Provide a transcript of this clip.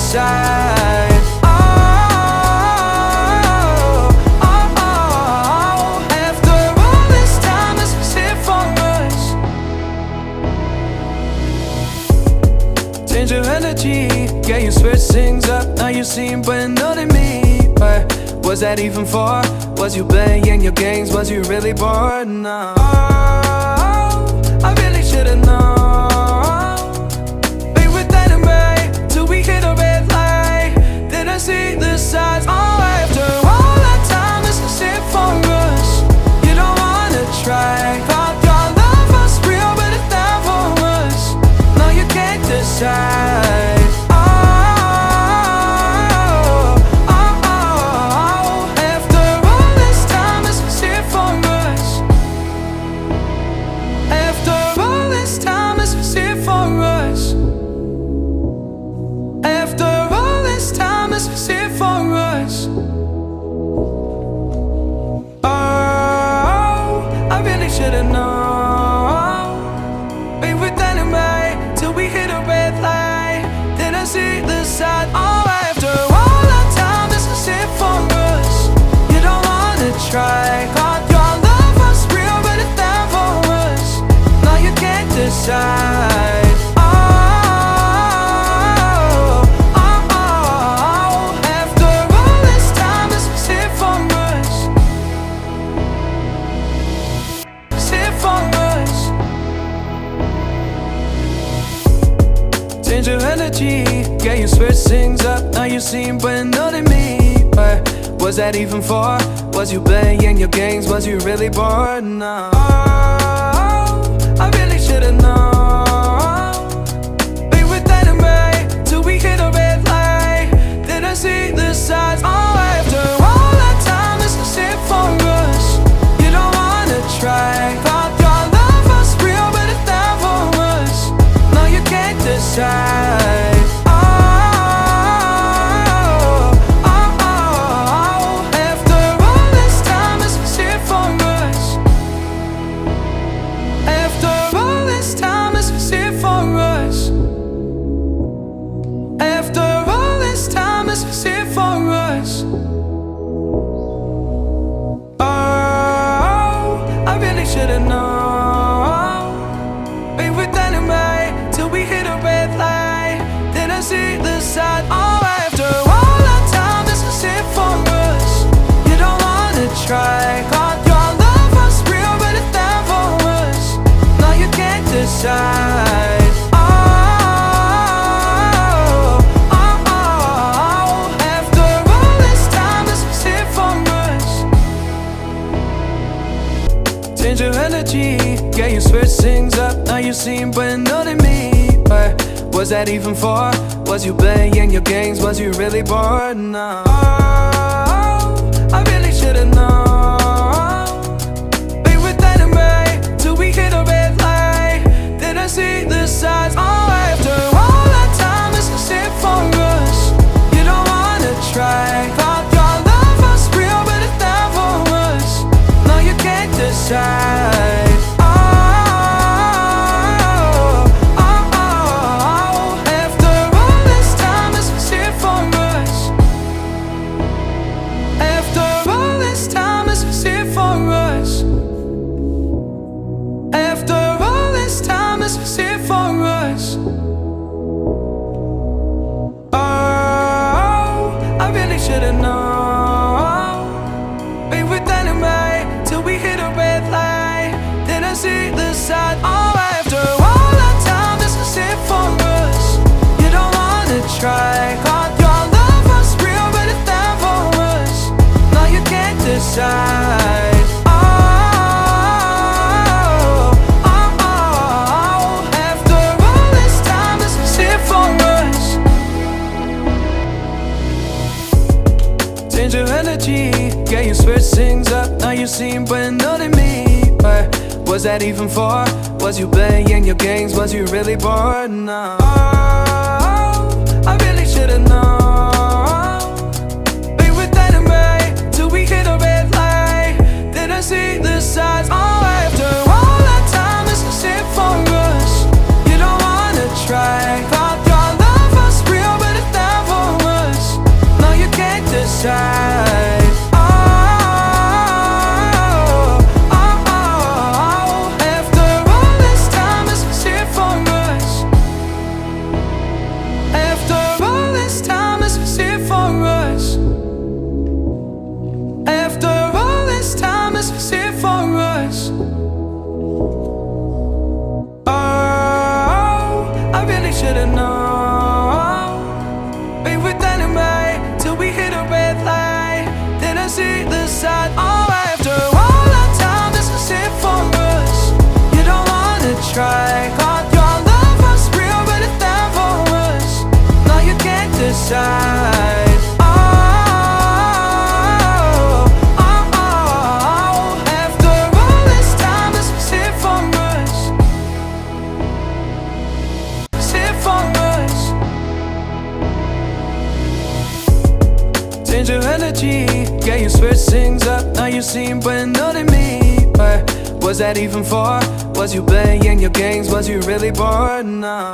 decide. After all this time, this was it for us. Change your energy, yeah, you switch things up. Now you seem brand new to me. But was that even for? Was you playing your games? Was you really bored? No, I really should've known. We were dynamite till we hit a red light. Didn't see the signs. After all that time, this is it for us. You don't wanna try. Thought your love was real, but it never was. No, you can't decide. Should've known. We were dynamite till we hit a red light. Didn't see the side. After all that time, this is it for us. You don't wanna try. Thought your love was real, but it never was. No, you can't decide. Change your energy, yeah, you switch things up. Now you seem brand new to me. But was that even for? Was you playing your games? Was you really bored? No, I really should've known. We were dynamite till we hit a red light. Didn't see the signs. After all that time, this is it for us. You don't wanna try. Thought your love was real, but it never was. No, you can't decide. After all this time, this was it for us. After all this time, this was it for us. After all this time, this was it for us. I really should've known. We were dynamite till we hit a red light. Didn't see the side. After all that time, this is it for us. You don't wanna try. Thought your love was real, but it never was. No, you can't decide. After all this time, this was it for us. Change your energy, yeah, you switch things up. Now you seem brand new to me. But was that even for? Was you playing your games? Was you really bored? No, I really should've known. We were dynamite till we hit a red light. Didn't see the signs. After all that time, this is it for us. You don't wanna try. Thought your love was real, but it never was. No, you can't decide. Should've known. We were dynamite till we hit a red light. Didn't see the side. After all that time, this was it for us. You don't wanna try. Thought your love was real, but it never was. No, you can't decide. After all this time, this was it for us. Change your energy, yeah, you switch things up. Now you seem brand new to me. But was that even for? Was you playing your games? Was you really bored? No, I really should've known. We were dynamite till we hit a red light. Didn't see the signs. After all that time, this is it for us. You don't wanna try. Thought your love was real, but it never inside. After all this time, let's sit for us. Sit for us. Change your energy, yeah, you switch things up. Now you seem better than me. But was that even for? Was you playing your games? Was you really bored? No.